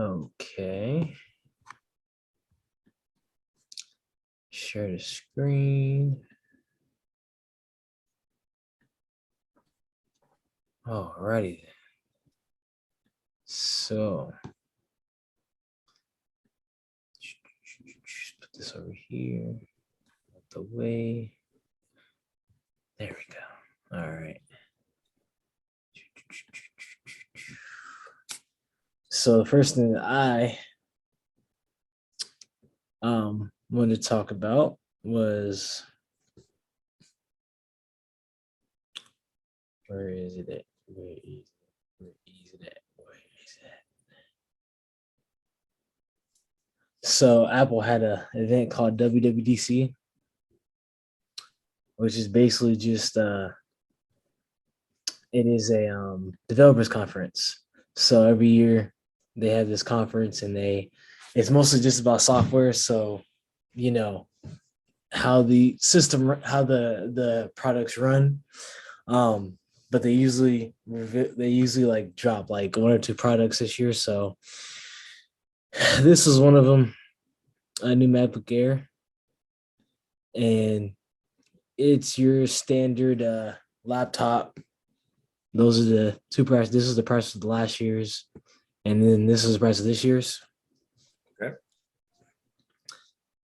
Okay. Share the screen. Alrighty. So put this over here. Out the way. There we go. All right. So the first thing that I wanted to talk about was, where is it at? Where is it at? So Apple had an event called WWDC, which is basically just it is a developers conference. So every year they have this conference, and it's mostly just about software. So how the system, how the products run. But they usually like drop like one or two products this year. So this is one of them, a new MacBook Air, and it's your standard laptop. Those are the two prices. This is the price of the last year's, and then this is the price of this year's. Okay.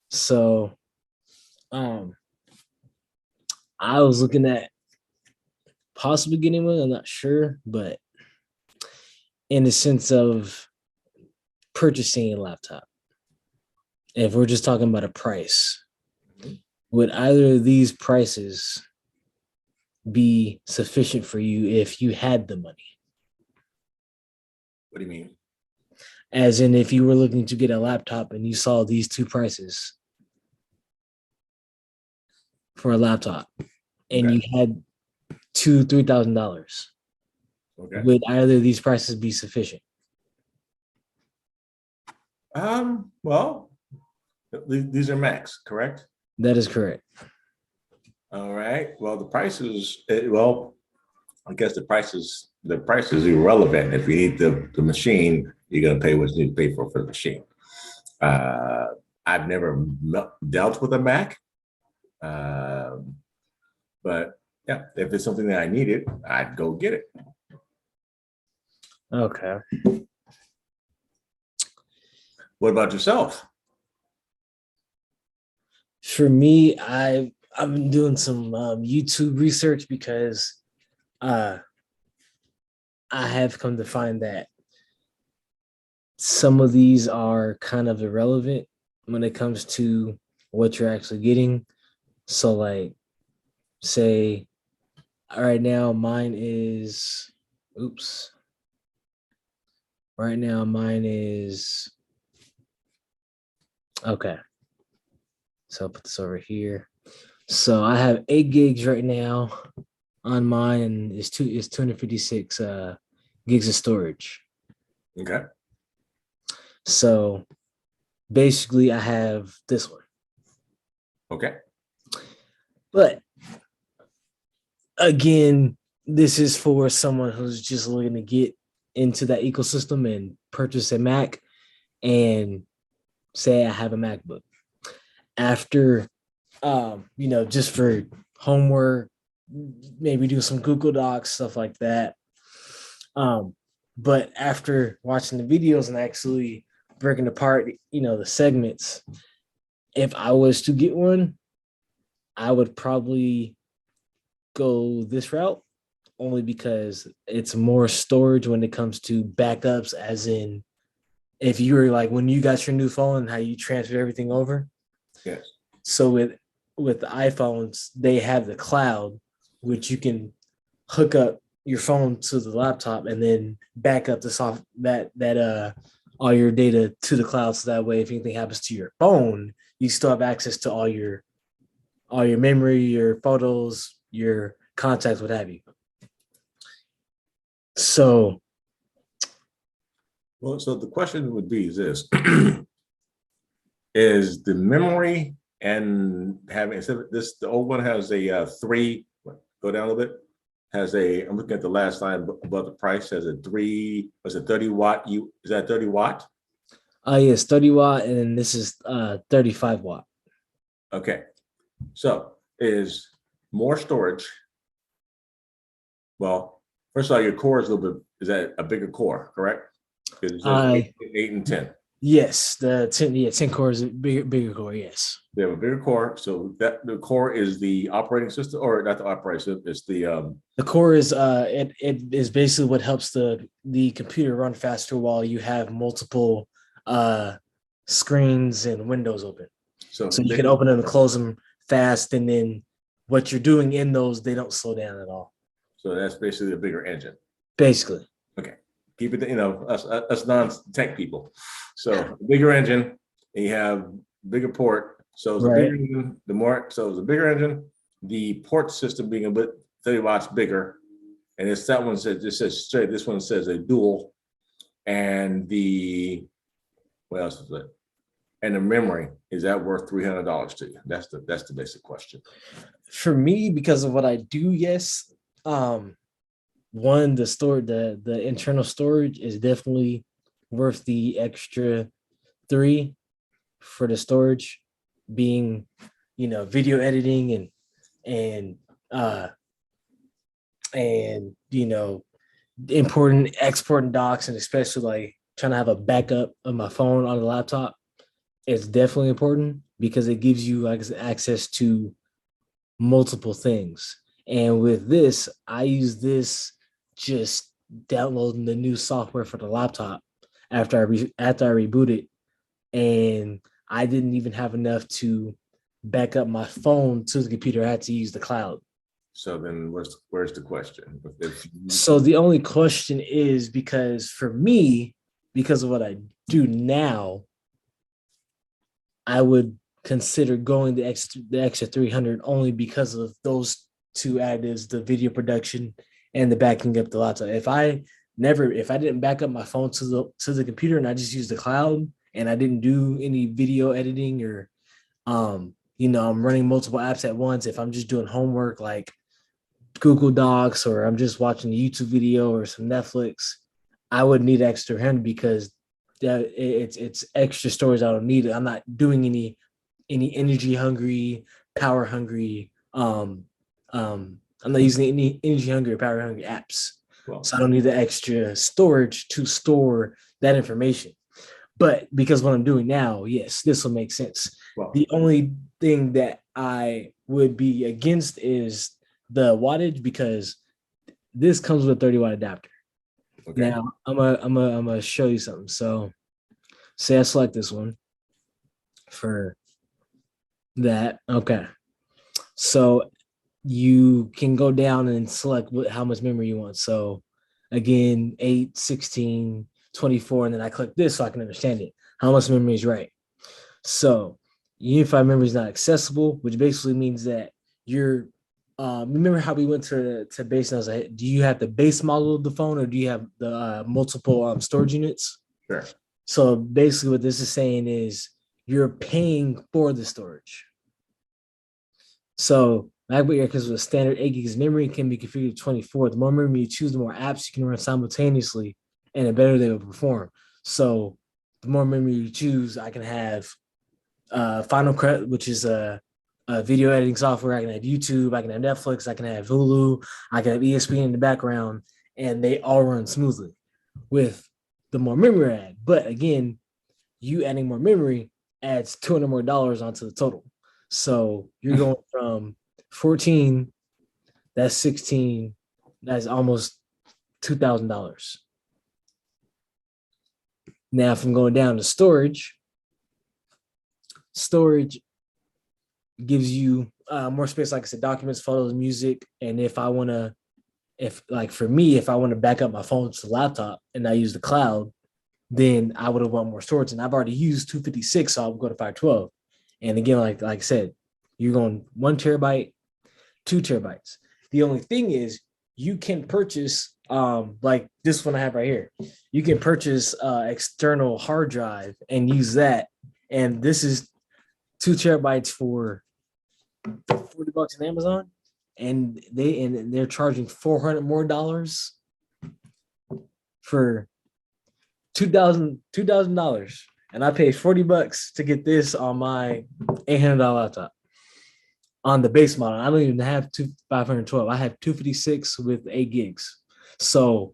So, I was looking at possibly getting one. I'm not sure, but in the sense of purchasing a laptop, if we're just talking about a price, would either of these prices be sufficient for you if you had the money? What do you mean? As in, if you were looking to get a laptop and you saw these two prices for a laptop, and you had $2,000-$3,000, would either of these prices be sufficient? Well, these are Macs, correct? That is correct. All right. Well, the prices. Well, I guess the price is irrelevant. If you need the machine, you're gonna pay what you need to pay for the machine. I've never dealt with a Mac, but yeah, if it's something that I needed, I'd go get it. Okay. What about yourself? For me, I've been doing some YouTube research because I have come to find that some of these are kind of irrelevant when it comes to what you're actually getting. So, like, say, right now mine is, okay. So I'll put this over here. So I have 8 gigs right now on mine, and it's 256 gigs of storage. Okay. So basically I have this one. Okay. But again, this is for someone who's just looking to get into that ecosystem and purchase a Mac, and say I have a MacBook. After, just for homework, maybe do some Google Docs, stuff like that. But after watching the videos and actually breaking apart, the segments, if I was to get one, I would probably go this route, only because it's more storage when it comes to backups, as in if you were like when you got your new phone and how you transfer everything over. Yes. So with the iPhones, they have the cloud, which you can hook up your phone to the laptop and then back up the all your data to the cloud, so that way if anything happens to your phone, you still have access to all your memory, your photos, your contacts, what have you. So the question would be this: is the memory and having this, the old one has a 3, go down a little bit, has a, I'm looking at the last line above the price, has a 3, was it 30 watt? Is that 30 watt? Yes, 30 watt, and then this is 35 watt. Okay. So is more storage. Well, first of all, your core is a little bit, is that a bigger core, correct? Because it says Uh, 8 and 10. yes, the 10 core is a bigger core, yes. They have a bigger core. So that the core is the operating system, or not the operating system, it's The core is it is basically what helps the computer run faster while you have multiple uh screens and windows open. so So you can open them and close them fast, and then what you're doing in those, they don't slow down at all. so that's basically a bigger engine. Basically. Okay. Keep it, us non-tech people. So bigger engine, and you have bigger port. So it's a bigger Right. engine, so it's a bigger engine, the port system being a bit 30 watts bigger. And it's that one says, this says straight, this one says a dual. And what else is it? And the memory, is that worth $300 to you? That's the basic question. For me, because of what I do, yes. One, the internal storage is definitely worth the extra three for the storage, being video editing and uh and important exporting docs, and especially like trying to have a backup of my phone on the laptop. It's definitely important because it gives you like access to multiple things. And with this, I use this just downloading the new software for the laptop after I rebooted, and I didn't even have enough to back up my phone to the computer. I had to use the cloud. So then where's the question? So the only question is, because for me, because of what I do now, I would consider going the extra 300 only because of those two additives, the video production and the backing up the laptop. If I didn't back up my phone to the computer and I just used the cloud and I didn't do any video editing, or I'm running multiple apps at once, if I'm just doing homework like Google Docs, or I'm just watching a YouTube video or some Netflix, I would need extra 100 because it's extra storage I don't need. I'm not doing any energy hungry, power hungry. I'm not using any energy hungry or power hungry apps, so I don't need the extra storage to store that information. But because what I'm doing now, yes, this will make sense. The only thing that I would be against is the wattage, because this comes with a 30 watt adapter. Okay. Now I'm gonna show you something. So say I select this one for that. Okay. So you can go down and select how much memory you want. So again, 8, 16, 24, and then I click this so I can understand it. How much memory is right. So unified memory is not accessible, which basically means that you're remember how we went to base, and I was like, do you have the base model of the phone, or do you have the multiple storage units? Sure. So basically what this is saying is you're paying for the storage. So MacBook Air comes with a standard 8 gigs memory, can be configured to 24. The more memory you choose, the more apps you can run simultaneously, and the better they will perform. So the more memory you choose, I can have Final Cut, which is a video editing software. I can have YouTube, I can have Netflix, I can have Hulu, I can have ESPN in the background, and they all run smoothly with the more memory add. But again, you adding more memory adds $200 more onto the total. So you're going from 14, that's 16, that's almost $2,000. Now, if I'm going down to storage gives you more space, like I said, documents, photos, music. And if I want to back up my phone to the laptop and I use the cloud, then I would have want more storage. And I've already used 256, so I'll go to 512. And again, like I said, you're going 1 terabyte, 2 terabytes. The only thing is you can purchase like this one I have right here. You can purchase external hard drive and use that. And this is 2 terabytes for $40 on Amazon, and they're charging $400 more for $2,000. and I paid $40 to get this on my $800 laptop on the base model. I don't even have 512. I have 256 with 8 gigs. So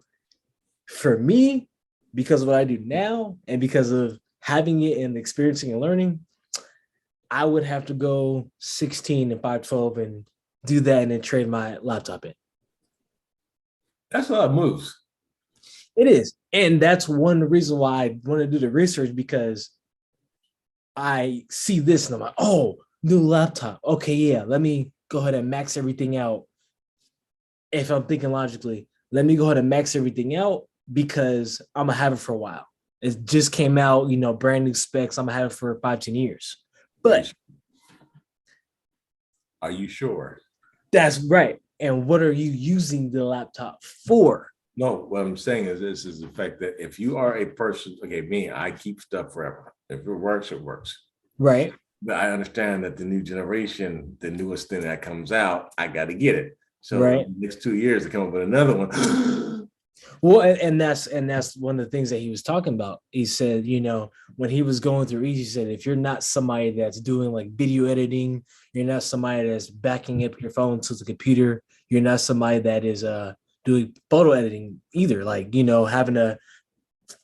for me, because of what I do now and because of having it and experiencing and learning, I would have to go 16 and 512 and do that and then trade my laptop in. That's a lot of moves. It is. And that's one reason why I want to do the research, because I see this and I'm like, oh, new laptop. Okay, yeah, let me go ahead and max everything out. If I'm thinking logically, let me go ahead and max everything out because I'm going to have it for a while. It just came out, brand new specs. I'm going to have it for 5-10 years. But are you sure? That's right. And what are you using the laptop for? No, what I'm saying is this is the fact that if you are a person, okay, me, I keep stuff forever. If it works, it works. Right. But I understand that the new generation, the newest thing that comes out, I got to get it. So right. next 2 years to come up with another one. Well, and that's one of the things that he was talking about. He said, when he was going through he said, if you're not somebody that's doing like video editing, you're not somebody that's backing up your phone to the computer, you're not somebody that is doing photo editing either, like having a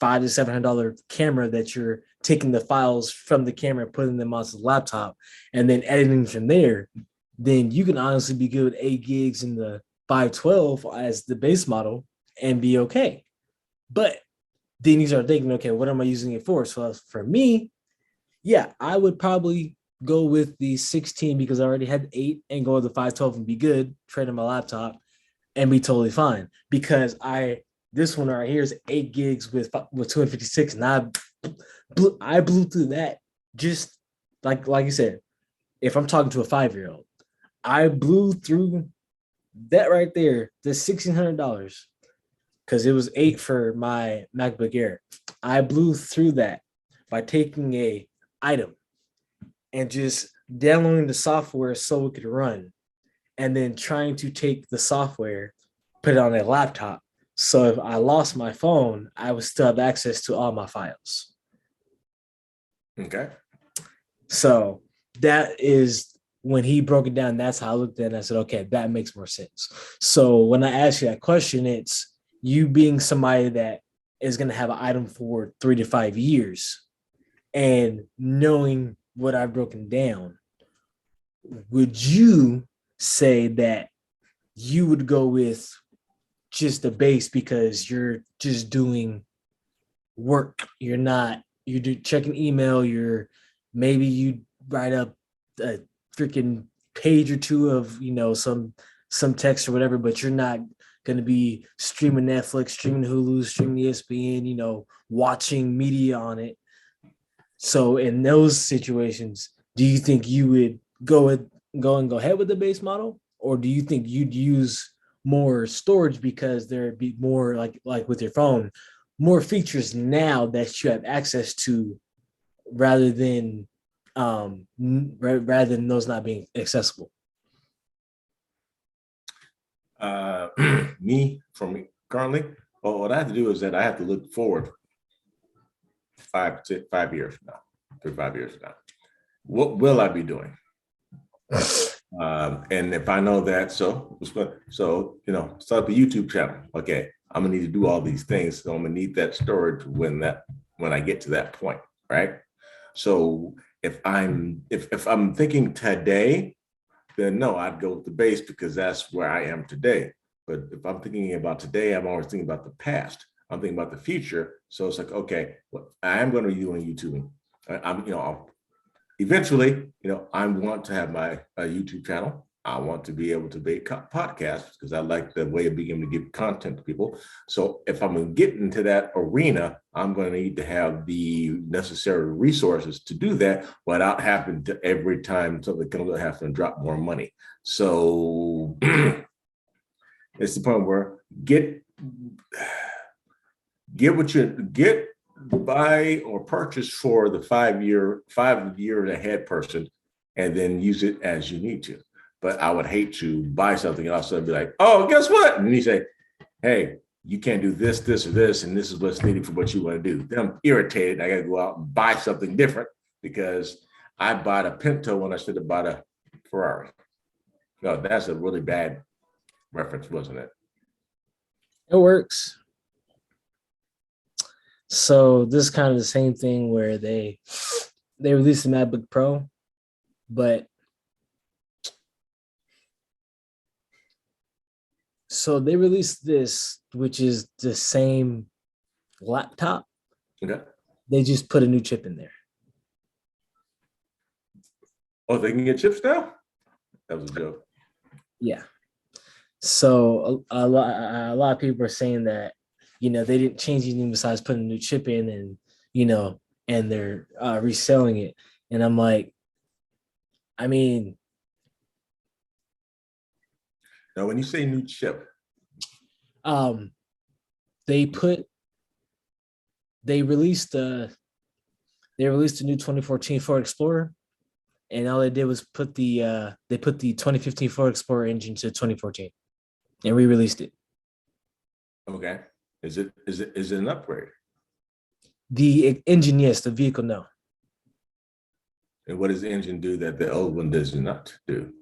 $500 to $700 camera that you're taking the files from the camera and putting them onto the laptop and then editing from there, then you can honestly be good with 8 gigs in the 512 as the base model and be okay. But then you start thinking, okay, what am I using it for? So for me, yeah, I would probably go with the 16 because I already had 8 and go with the 512 and be good, trade in my laptop and be totally fine. Because this one right here is 8 gigs with 256, and I blew through that just like you said. If I'm talking to a 5-year-old, I blew through that right there, the $1,600, because it was 8 for my MacBook Air. I blew through that by taking a item and just downloading the software so it could run, and then trying to take the software, put it on a laptop. So if I lost my phone, I would still have access to all my files. Okay. So that is when he broke it down. That's how I looked at it. And I said, okay, that makes more sense. So when I ask you that question, it's you being somebody that is going to have an item for 3 to 5 years and knowing what I've broken down. Would you say that you would go with just the base because you're just doing work? You're checking email. Maybe you write up a freaking page or two of, some text or whatever, but you're not going to be streaming Netflix, streaming Hulu, streaming ESPN, watching media on it. So in those situations, do you think you would go ahead with the base model, or do you think you'd use more storage because there'd be more like with your phone, more features now that you have access to rather than those not being accessible? For me currently, well, what I have to do is that I have to look forward 5 years from now, 3 to 5 years from now. What will I be doing? And if I know that, so start the YouTube channel. Okay, I'm gonna need to do all these things, so I'm gonna need that storage when I get to that point, right? So if I'm thinking today, then no, I'd go with the base because that's where I am today. But if I'm thinking about today, I'm always thinking about the past. I'm thinking about the future. So it's like, okay, well, I am going to be doing YouTubing. Eventually, I want to have my YouTube channel. I want to be able to make podcasts because I like the way of being able to give content to people. So if I'm going to get into that arena, I'm going to need to have the necessary resources to do that without having to every time something comes up, have to drop more money. So it's the point where buy or purchase for the 5 year ahead person, and then use it as you need to. But I would hate to buy something and also be like, oh, guess what? And you say, hey, you can't do this, this, or this, and this is what's needed for what you want to do. Then I'm irritated. I got to go out and buy something different because I bought a Pinto when I should have bought a Ferrari. No, that's a really bad reference, wasn't it? It works. So this is kind of the same thing where they released the MacBook Pro, but so they released this, which is the same laptop. Okay. They just put a new chip in there. Oh, they can get chips now? That was a joke. Yeah. So a lot of people are saying that, you know, they didn't change anything besides putting a new chip in, and, you know, and they're reselling it. And I'm like, I mean, now when you say new chip, they released a new 2014 Ford Explorer, and all they did was put the 2015 Ford Explorer engine to 2014 and re-released it. okay. Is it an upgrade? The engine, yes. The vehicle, no. And what does the engine do that the old one does not do?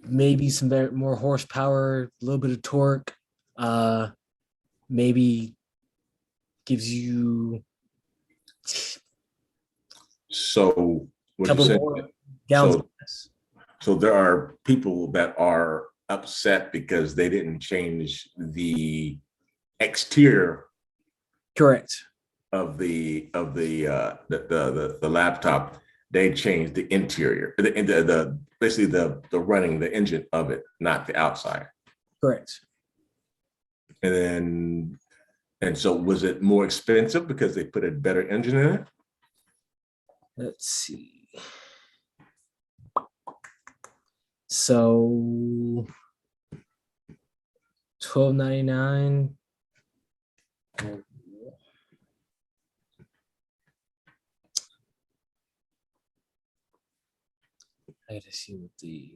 Maybe some more horsepower, a little bit of torque. Maybe gives you So a couple more gallons. So there are people that are upset because they didn't change the exterior Correct. of the laptop. They changed the interior, the basically the running the engine of it, not the outside. Correct. And so was it more expensive because they put a better engine in it? Let's see. So $12.99. I gotta see what this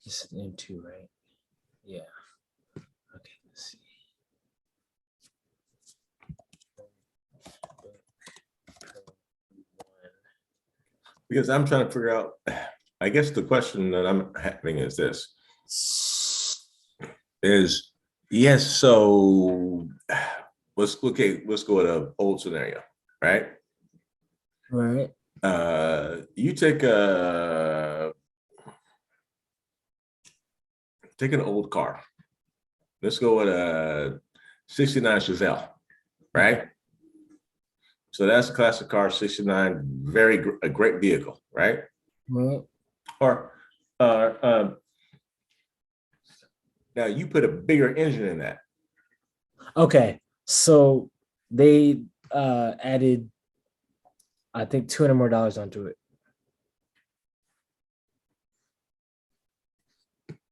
is an M2, right? Yeah. Okay, let's see. Because I'm trying to figure out, I guess the question that I'm having is this. Is yes, so let's go with an old scenario, right? Right. You take an old car. Let's go with a 69 Chevelle, right? So that's a classic car, 69, a great vehicle, right? Right. Or now you put a bigger engine in that. Okay, so they added, I think, $200 more onto it.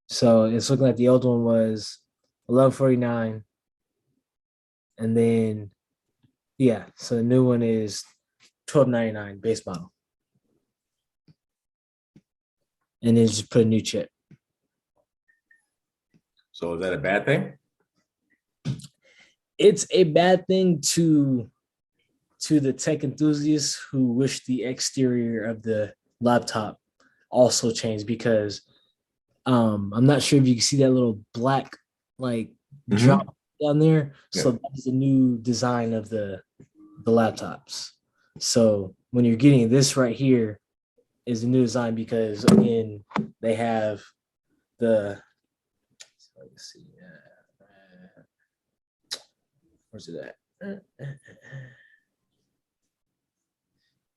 So it's looking like the old one was $1149, and then yeah, so the new one is $12.99 base model, and then just put a new chip. So is that a bad thing? It's a bad thing to the tech enthusiasts who wish the exterior of the laptop also changed, because I'm not sure if you can see that little black like drop down there. Yeah. So that's the new design of the laptops. So when you're getting this right here is the new design, because again, they have the, let's see, where's it at?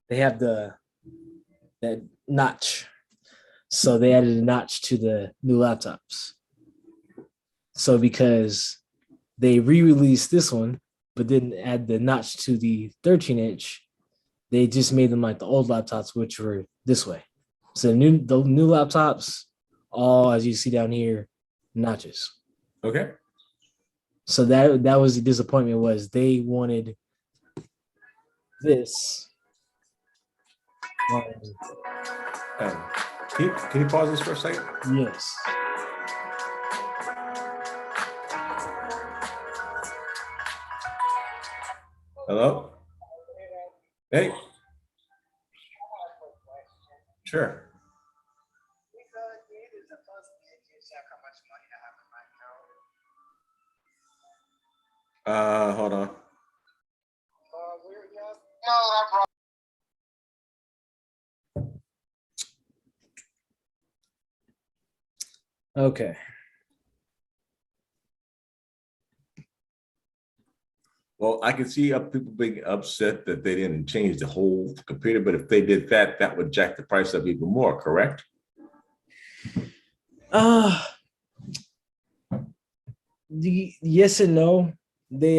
They have that notch. So they added a notch to the new laptops. So because they re-released this one, but didn't add the notch to the 13-inch, they just made them like the old laptops, which were this way. So the new laptops, all, as you see down here, notches. Okay. So that was the disappointment, was they wanted this. Can you pause this for a second? Yes. Hello? Hey. Sure. Hold on. Okay. Well, I can see people being upset that they didn't change the whole computer, but if they did that, that would jack the price up even more, correct? Uh yes and no. They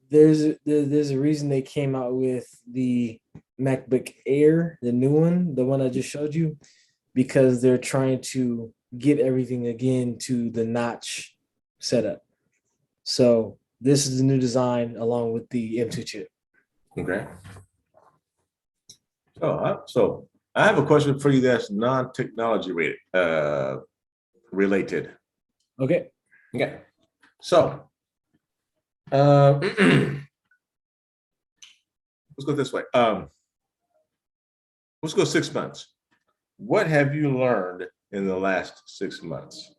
there's a reason they came out with the MacBook Air, the new one, the one I just showed you, because they're trying to get everything again to the notch setup. So this is the new design along with the M2 chip. Okay. So I have a question for you that's non-technology related. Okay. Okay. So let's go this way. Let's go 6 months. What have you learned in the last 6 months?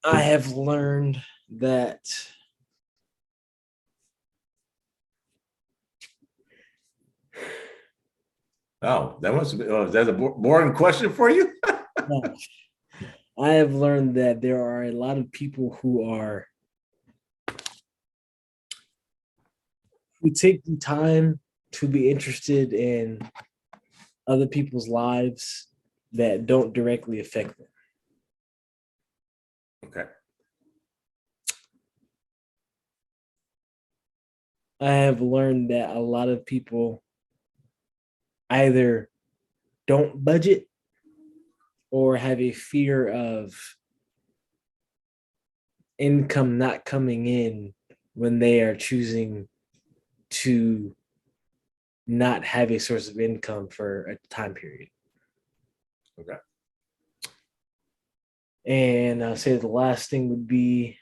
I have learned that Oh, that must have been, is that a boring question for you? I have learned that there are a lot of people who take the time to be interested in other people's lives that don't directly affect them. Okay. I have learned that a lot of people either don't budget or have a fear of income not coming in when they are choosing to not have a source of income for a time period. Okay. And I'll say the last thing would be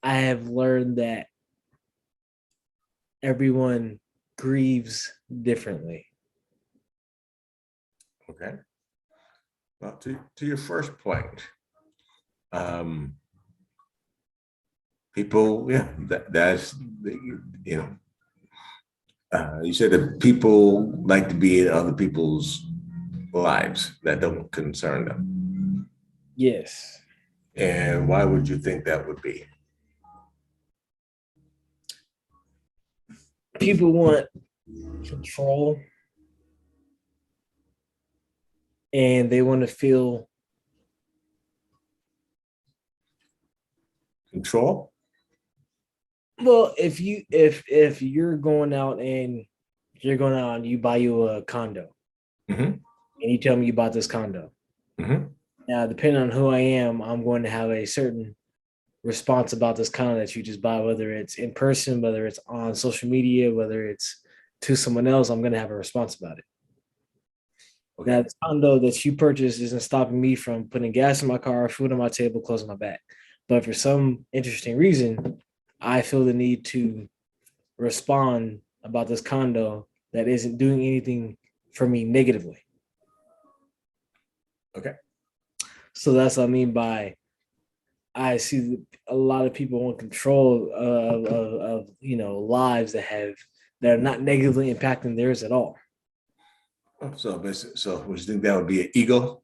I have learned that everyone grieves differently. Okay. Well, to your first point, people, yeah, that's, you know, you said that people like to be in other people's lives that don't concern them. Yes. And why would you think that would be? People want control and they want to feel Control? well if you're going out and you buy you a condo Mm-hmm. and you tell me you bought this condo. Mm-hmm. Now, depending on who I am, I'm going to have a certain response about this condo that you just buy, whether it's in person, whether it's on social media, whether it's to someone else, I'm going to have a response about it. Okay. Now, the condo that you purchased isn't stopping me from putting gas in my car, food on my table, clothes on my back. But for some interesting reason, I feel the need to respond about this condo that isn't doing anything for me negatively. Okay. So that's what I mean by I see a lot of people want control of lives that are not negatively impacting theirs at all. So basically, so would you think that would be an ego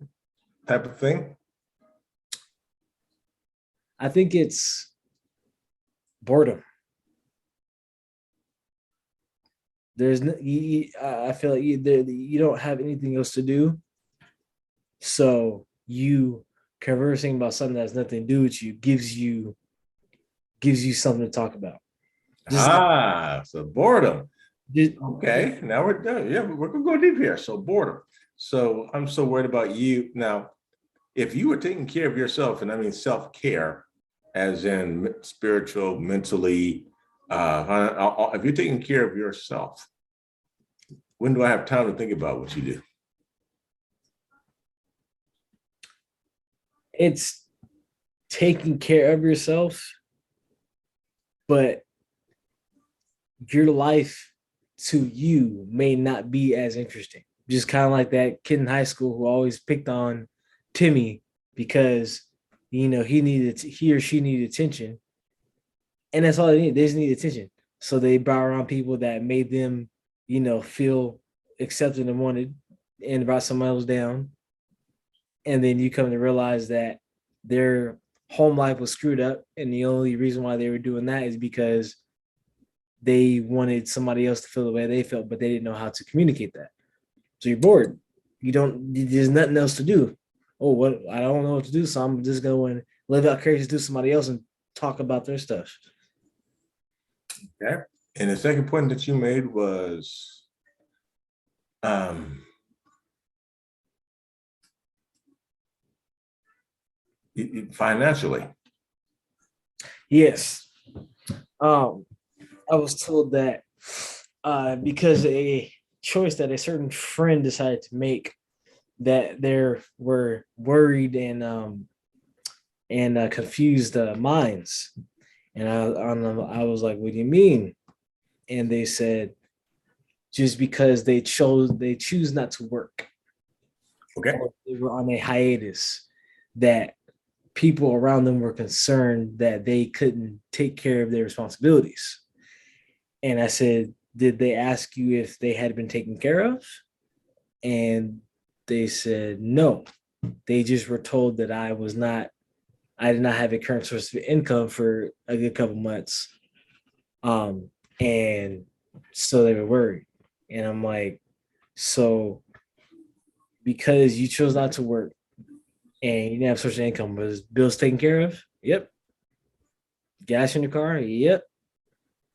type of thing? I think it's boredom. There's no, I feel like you don't have anything else to do, so you conversing about something that has nothing to do with you gives you something to talk about. So boredom. Just, Okay, now we're done. Yeah, we're gonna go deep here. So boredom. So I'm so worried about you now. if you were taking care of yourself, and I mean self-care, as in spiritual, mentally, if you're taking care of yourself, when do I have time to think about what you do? It's taking care of yourself, but your life to you may not be as interesting. Just kind of like that kid in high school who always picked on Timmy because he or she needed attention, and that's all they need. They just need attention. So they brought around people that made them, feel accepted and wanted, and brought someone else down. And then you come to realize that their home life was screwed up, and the only reason why they were doing that is because they wanted somebody else to feel the way they felt, but they didn't know how to communicate that. So you're bored. There's nothing else to do. Oh, what? I don't know what to do, so I'm just going to live out characters to somebody else and talk about their stuff. Okay. And the second point that you made was financially. Yes. I was told that because a choice that a certain friend decided to make, that there were worried and confused minds. And I was like, what do you mean? And they said, just because they choose not to work. Okay. Or they were on a hiatus, that people around them were concerned that they couldn't take care of their responsibilities. And I said, did they ask you if they had been taken care of? And they said, no. They just were told that I did not have a current source of income for a good couple months. And so they were worried. And I'm like, so because you chose not to work and you didn't have source of income, was bills taken care of? Yep. Gas in your car? Yep.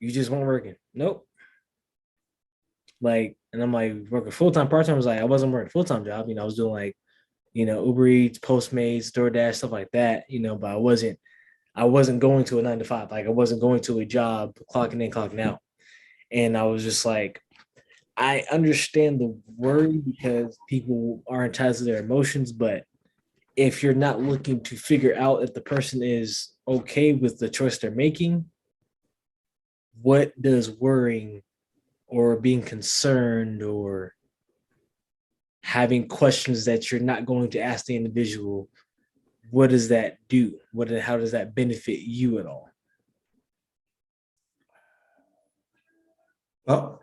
You just weren't working? Nope. Like, and I'm like, working full-time, part-time. I was like, I wasn't working full-time job. I was doing like, Uber Eats, Postmates, DoorDash, stuff like that, but I wasn't going to a 9 to 5. Like, I wasn't going to a job, clocking in, clocking out. And I was just like, I understand the worry because people are entitled to their emotions, but if you're not looking to figure out if the person is okay with the choice they're making, what does worrying or being concerned or having questions that you're not going to ask the individual, what does that do? How does that benefit you at all? Well,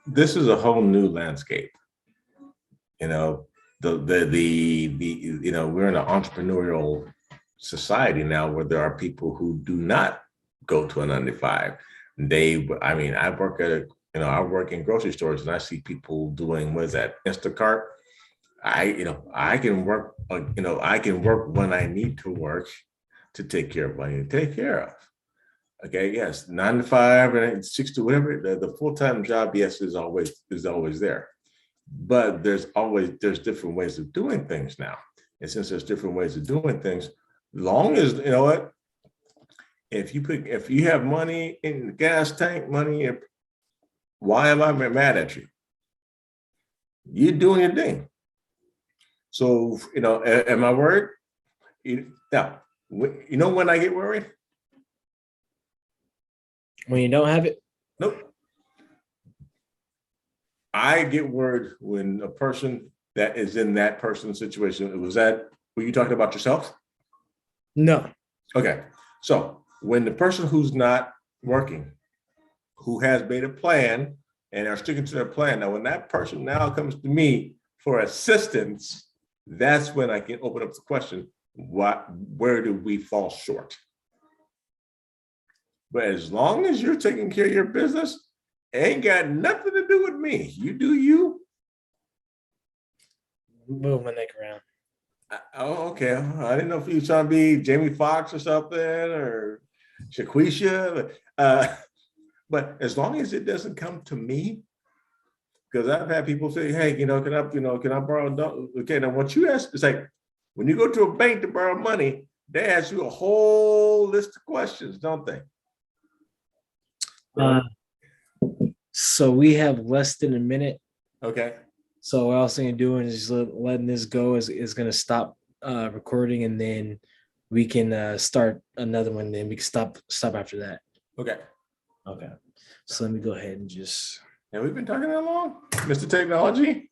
this is a whole new landscape. We're in an entrepreneurial society now where there are people who do not go to a 9 to 5. I work in grocery stores and I see people doing, what is that, Instacart? I can work, I can work when I need to work to take care of what I need to take care of. Okay, yes, 9 to 5 and 6 to whatever, the full-time job, yes, is always there. But there's different ways of doing things now. And since there's different ways of doing things, long as, if you have money in the gas tank, why am I mad at you? You're doing your thing. So, am I worried? Now, when I get worried? When you don't have it? Nope. I get worried when a person that is in that person's situation, were you talking about yourself? No. Okay. So when the person who's not working, who has made a plan and are sticking to their plan, now when that person now comes to me for assistance, that's when I can open up the question, where do we fall short? But as long as you're taking care of your business, ain't got nothing to do with me. You do you. Move my neck around. Oh, okay. I didn't know if you were trying to be Jamie Foxx or something, or Shaquisha. But as long as it doesn't come to me, Because I've had people say, hey, can I borrow a dollar? Okay, now what you ask, it's like when you go to a bank to borrow money, they ask you a whole list of questions, don't they? Uh, so we have less than a minute. Okay. So what I was thinking of doing is just letting this go is gonna stop recording, and then we can start another one. Then we can stop after that. Okay. Okay. So let me go ahead and just. And we've been talking that long, Mr. Technology.